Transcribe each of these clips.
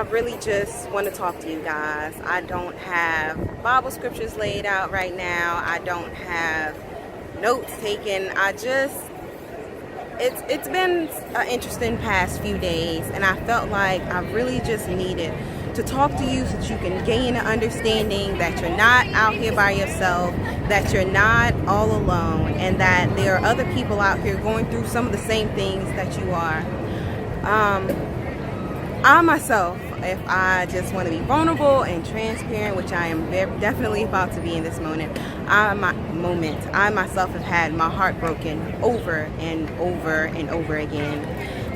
I really just want to talk to you guys. I don't have Bible scriptures laid out right now. I don't have notes taken. It's been an interesting past few days, and I felt like I really just needed to talk to you so that you can gain an understanding that you're not out here by yourself, that you're not all alone, and that there are other people out here going through some of the same things that you are. I myself, if I just want to be vulnerable and transparent, which I am definitely about to be in this moment, I myself have had my heart broken over and over and over again.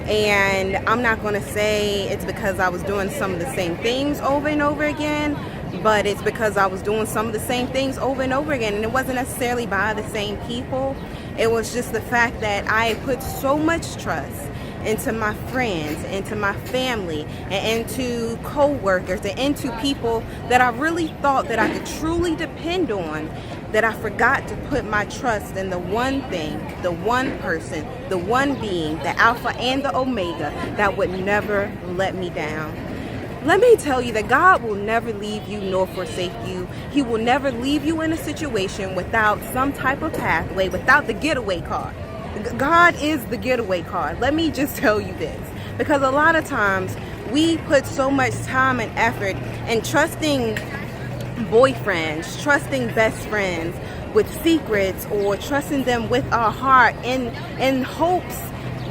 And I'm not going to say it's because I was doing some of the same things over and over again, but it's because I was doing some of the same things over and over again. And it wasn't necessarily by the same people. It was just the fact that I put so much trust into my friends, into my family, and into co-workers, and into people that I really thought that I could truly depend on, that I forgot to put my trust in the one thing, the one person, the one being, the Alpha and the Omega, that would never let me down. Let me tell you that God will never leave you nor forsake you. He will never leave you in a situation without some type of pathway, without the getaway car. God is the getaway car. Let me just tell you this, because a lot of times we put so much time and effort in trusting boyfriends, trusting best friends with secrets, or trusting them with our heart in hopes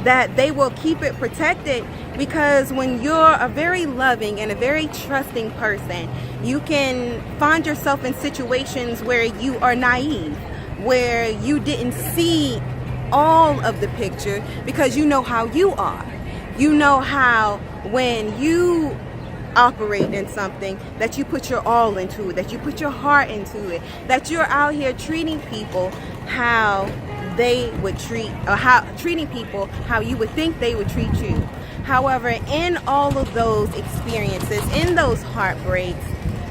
that they will keep it protected. Because when you're a very loving and a very trusting person, you can find yourself in situations where you are naive, where you didn't see all of the picture, because you know how you are. You know how when you operate in something, that you put your all into it, that you put your heart into it, that you're out here treating people how they would treat, or treating people how you would think they would treat you. However, in all of those experiences, in those heartbreaks,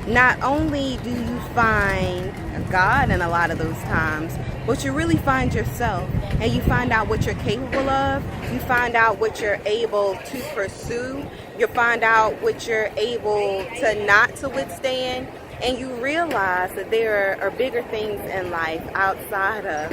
not only do you find God in a lot of those times, but you really find yourself, and you find out what you're capable of. You find out what you're able to pursue. You find out what you're able to not to withstand, and you realize that there are bigger things in life outside of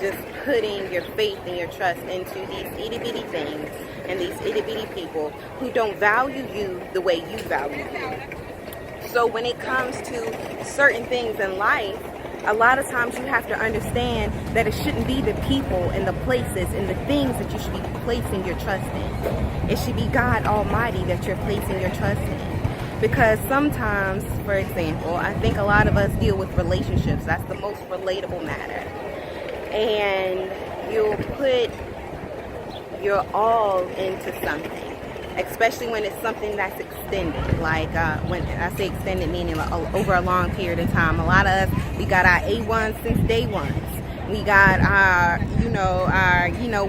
just putting your faith and your trust into these itty-bitty things and these itty-bitty people who don't value you the way you value you. So when it comes to certain things in life, a lot of times you have to understand that it shouldn't be the people and the places and the things that you should be placing your trust in. It should be God Almighty that you're placing your trust in. Because sometimes, for example, I think a lot of us deal with relationships. That's the most relatable matter. And you'll put your all into something, especially when it's something that's extended. Like when I say extended, meaning like over a long period of time. A lot of us, we got our A1 since day one. We got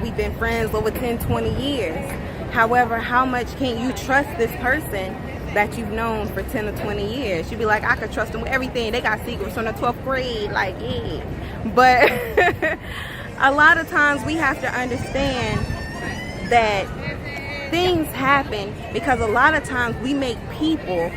we've been friends over 10, 20 years. However, how much can you trust this person that you've known for 10 or 20 years? You'd be like, I could trust them with everything. They got secrets from the 12th grade. Like, yeah. But a lot of times we have to understand that things happen because a lot of times we make people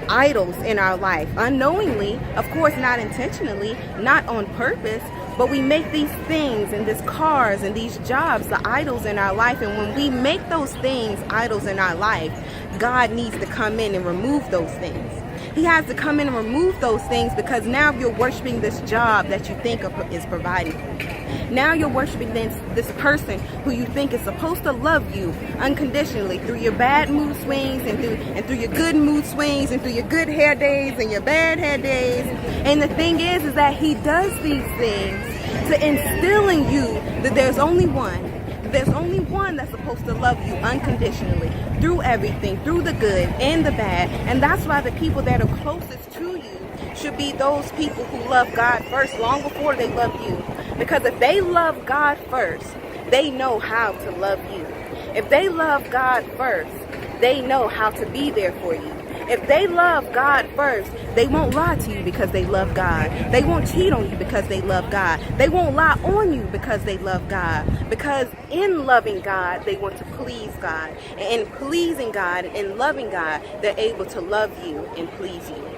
idols in our life unknowingly, of course, not intentionally, not on purpose, but we make these things and these cars and these jobs the idols in our life. And when we make those things idols in our life, God needs to come in and remove those things. He has to come in and remove those things, because now you're worshiping this job that you think is providing for you. Now you're worshiping this person who you think is supposed to love you unconditionally through your bad mood swings and through your good mood swings and through your good hair days and your bad hair days. And the thing is that he does these things to instill in you that there's only one. There's only one that's supposed to love you unconditionally through everything, through the good and the bad. And that's why the people that are closest to you should be those people who love God first, long before they love you. Because if they love God first, they know how to love you. If they love God first, they know how to be there for you. If they love God first, they won't lie to you because they love God. They won't cheat on you because they love God. They won't lie on you because they love God. Because in loving God, they want to please God. And in pleasing God and in loving God, they're able to love you and please you.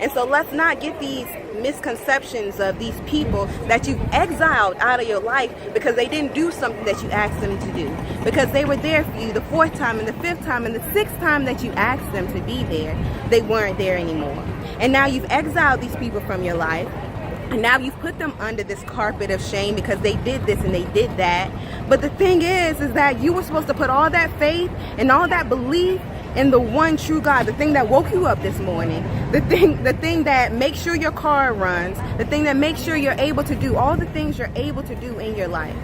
And so let's not get these misconceptions of these people that you've exiled out of your life because they didn't do something that you asked them to do. Because they were there for you the 4th time and the 5th time and the 6th time that you asked them to be there, they weren't there anymore. And now you've exiled these people from your life. And now you've put them under this carpet of shame because they did this and they did that. But the thing is that you were supposed to put all that faith and all that belief in the one true God, the thing that woke you up this morning, the thing that makes sure your car runs, the thing that makes sure you're able to do all the things you're able to do in your life.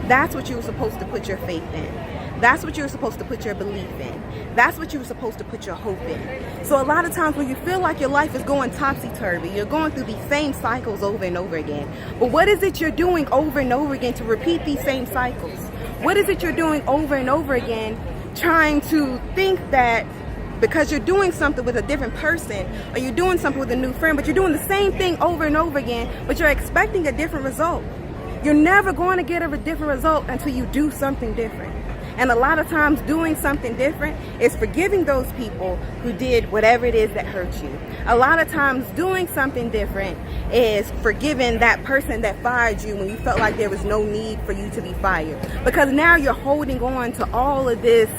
That's what you were supposed to put your faith in. That's what you were supposed to put your belief in. That's what you were supposed to put your hope in. So a lot of times when you feel like your life is going topsy-turvy, you're going through these same cycles over and over again. But what is it you're doing over and over again to repeat these same cycles? What is it you're doing over and over again trying to think that because you're doing something with a different person or you're doing something with a new friend, but you're doing the same thing over and over again, but you're expecting a different result? You're never going to get a different result until you do something different. And a lot of times doing something different is forgiving those people who did whatever it is that hurt you. A lot of times doing something different is forgiving that person that fired you when you felt like there was no need for you to be fired. Because now you're holding on to all of this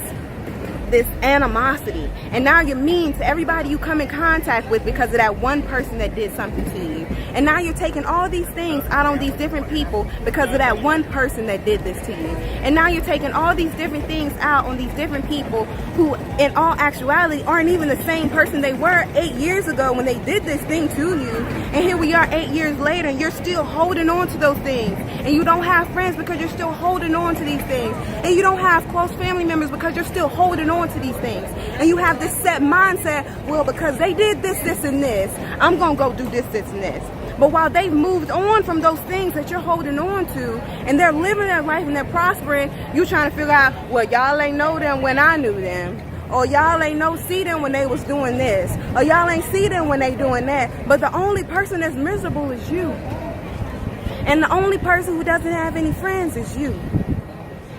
animosity, and now you're mean to everybody you come in contact with because of that one person that did something to you. And now you're taking all these things out on these different people because of that one person that did this to you. And now you're taking all these different things out on these different people who in all actuality aren't even the same person they were 8 years ago when they did this thing to you. And here we are 8 years later and you're still holding on to those things. And you don't have friends because you're still holding on to these things. And you don't have close family members because you're still holding on to these things. And you have this set mindset, well, because they did this, this, and this, I'm gonna go do this, this, and this. But while they've moved on from those things that you're holding on to, and they're living their life and they're prospering, you trying to figure out, well, y'all ain't know them when I knew them. Or y'all ain't see them when they was doing this. Or y'all ain't see them when they doing that. But the only person that's miserable is you. And the only person who doesn't have any friends is you.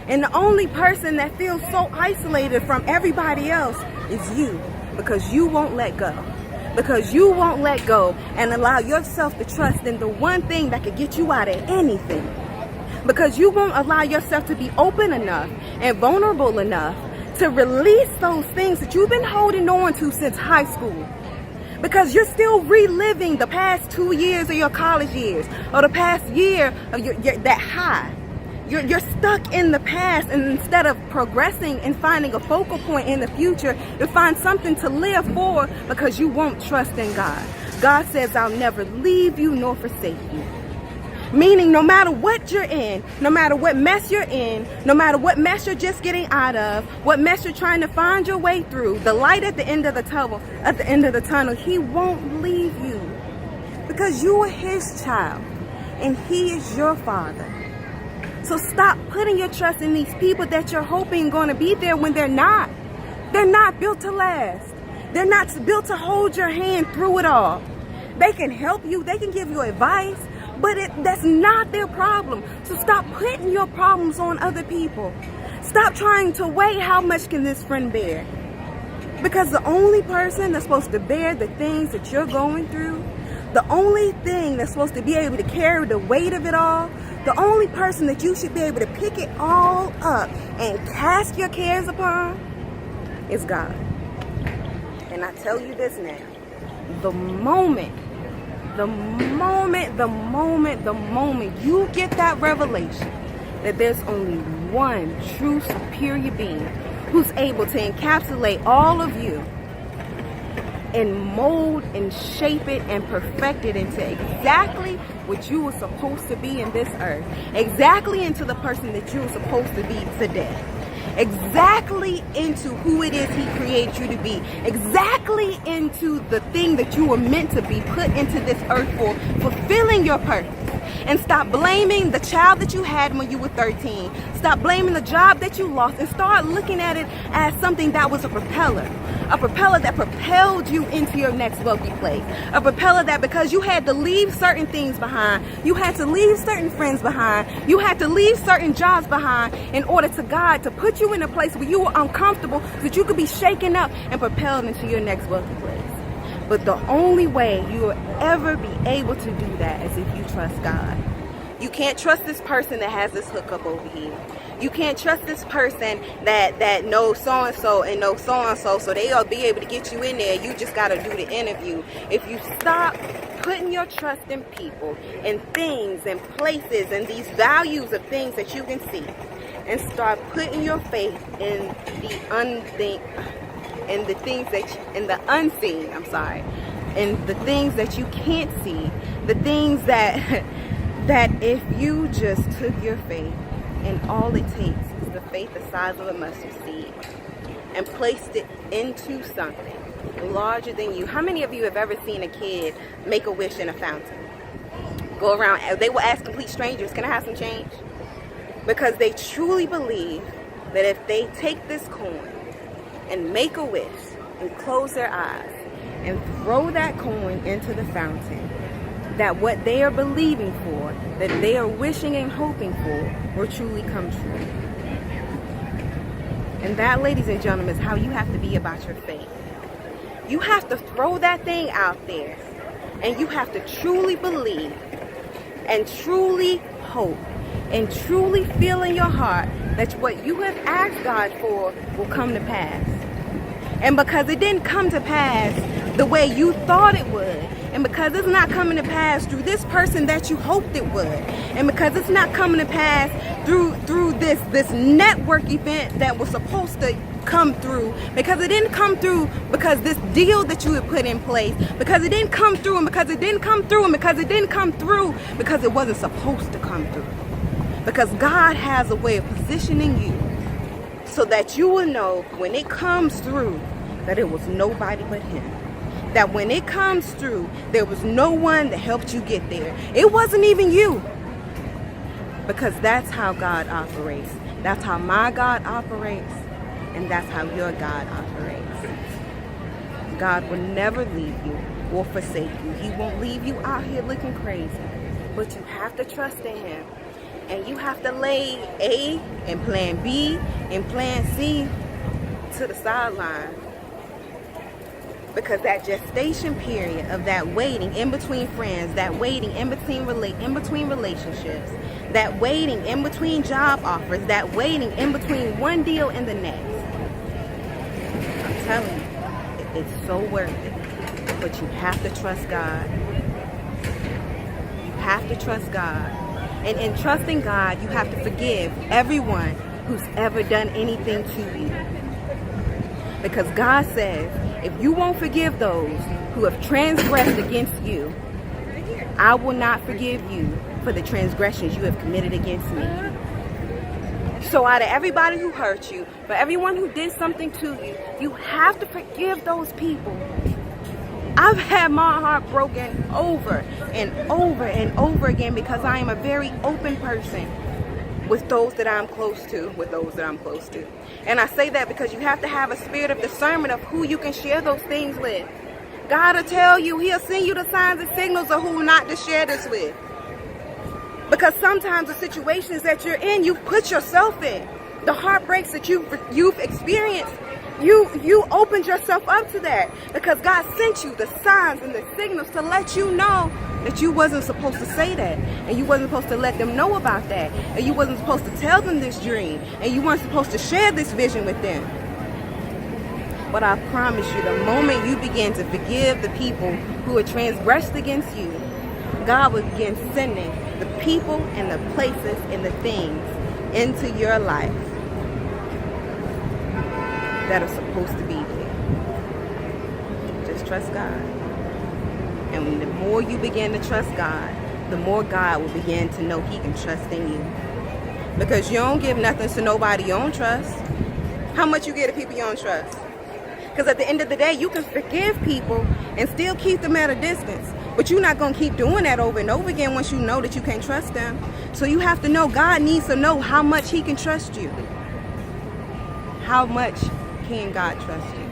And the only person that feels so isolated from everybody else is you, because you won't let go. Because you won't let go and allow yourself to trust in the one thing that could get you out of anything. Because you won't allow yourself to be open enough and vulnerable enough to release those things that you've been holding on to since high school. Because you're still reliving the past 2 years of your college years or the past year of that high. You're stuck in the past, and instead of progressing and finding a focal point in the future, you find something to live for because you won't trust in God. God says, I'll never leave you nor forsake you. Meaning no matter what you're in, no matter what mess you're in, no matter what mess you're just getting out of, what mess you're trying to find your way through, the light at the end of the tunnel, He won't leave you. Because you are His child and He is your Father. So stop putting your trust in these people that you're hoping going to be there when they're not. They're not built to last. They're not built to hold your hand through it all. They can help you. They can give you advice, but that's not their problem. So stop putting your problems on other people. Stop trying to weigh how much can this friend bear. Because the only person that's supposed to bear the things that you're going through, the only thing that's supposed to be able to carry the weight of it all, the only person that you should be able to pick it all up and cast your cares upon is God. And I tell you this now, the moment you get that revelation that there's only one true superior being who's able to encapsulate all of you and mold and shape it and perfect it into exactly what you were supposed to be in this earth, exactly into the person that you were supposed to be today, exactly into who it is He created you to be, exactly into the thing that you were meant to be put into this earth for, fulfilling your purpose. And stop blaming the child that you had when you were 13. Stop blaming the job that you lost and start looking at it as something that was a propeller. A propeller that propelled you into your next wealthy place. A propeller that, because you had to leave certain things behind, you had to leave certain friends behind, you had to leave certain jobs behind in order to God to put you in a place where you were uncomfortable so that you could be shaken up and propelled into your next wealthy place. But the only way you will ever be able to do that is if you trust God. You can't trust this person that has this hookup over here. You can't trust this person that knows so-and-so and knows so-and-so, so they'll be able to get you in there. You just got to do the interview. If you stop putting your trust in people and things and places and these values of things that you can see, and start putting your faith in the unseen, and the things that you can't see, the things that if you just took your faith, and all it takes is the faith the size of a mustard seed, and placed it into something larger than you. How many of you have ever seen a kid make a wish in a fountain? Go around, they will ask complete strangers, can I have some change? Because they truly believe that if they take this coin and make a wish and close their eyes and throw that coin into the fountain, that what they are believing for, that they are wishing and hoping for, will truly come true. And that, ladies and gentlemen, is how you have to be about your faith. You have to throw that thing out there, and you have to truly believe and truly hope and truly feel in your heart that what you have asked God for will come to pass. And because it didn't come to pass the way you thought it would, and because it's not coming to pass through this person that you hoped it would, and because it's not coming to pass through this network event that was supposed to come through, because it didn't come through because this deal that you had put in place, because it didn't come through, and because it didn't come through, and because it didn't come through because it wasn't supposed to come through. Because God has a way of positioning you so that you will know when it comes through that it was nobody but Him. That when it comes through, there was no one that helped you get there. It wasn't even you. Because that's how God operates. That's how my God operates. And that's how your God operates. God will never leave you or forsake you. He won't leave you out here looking crazy. But you have to trust in Him. And you have to lay A and plan B and plan C to the sideline. Because that gestation period of that waiting in between friends, that waiting in between relationships, that waiting in between job offers, that waiting in between one deal and the next, I'm telling you, it's so worth it. But you have to trust God. You have to trust God. And in trusting God, you have to forgive everyone who's ever done anything to you. Because God says, if you won't forgive those who have transgressed against you, I will not forgive you for the transgressions you have committed against me. So out of everybody who hurt you, for everyone who did something to you, you have to forgive those people. I've had my heart broken over and over and over again because I am a very open person with those that I'm close to, And I say that because you have to have a spirit of discernment of who you can share those things with. God will tell you, He'll send you the signs and signals of who not to share this with. Because sometimes the situations that you're in, you put yourself in. The heartbreaks that you've experienced, you opened yourself up to that. Because God sent you the signs and the signals to let you know that you wasn't supposed to say that. And you wasn't supposed to let them know about that. And you wasn't supposed to tell them this dream. And you weren't supposed to share this vision with them. But I promise you, the moment you begin to forgive the people who are transgressed against you, God will begin sending the people and the places and the things into your life that are supposed to be there. Just trust God. And the more you begin to trust God, the more God will begin to know He can trust in you. Because you don't give nothing to nobody you don't trust. How much you give to people you don't trust? Because at the end of the day, you can forgive people and still keep them at a distance. But you're not going to keep doing that over and over again once you know that you can't trust them. So you have to know, God needs to know how much He can trust you. How much can God trust you?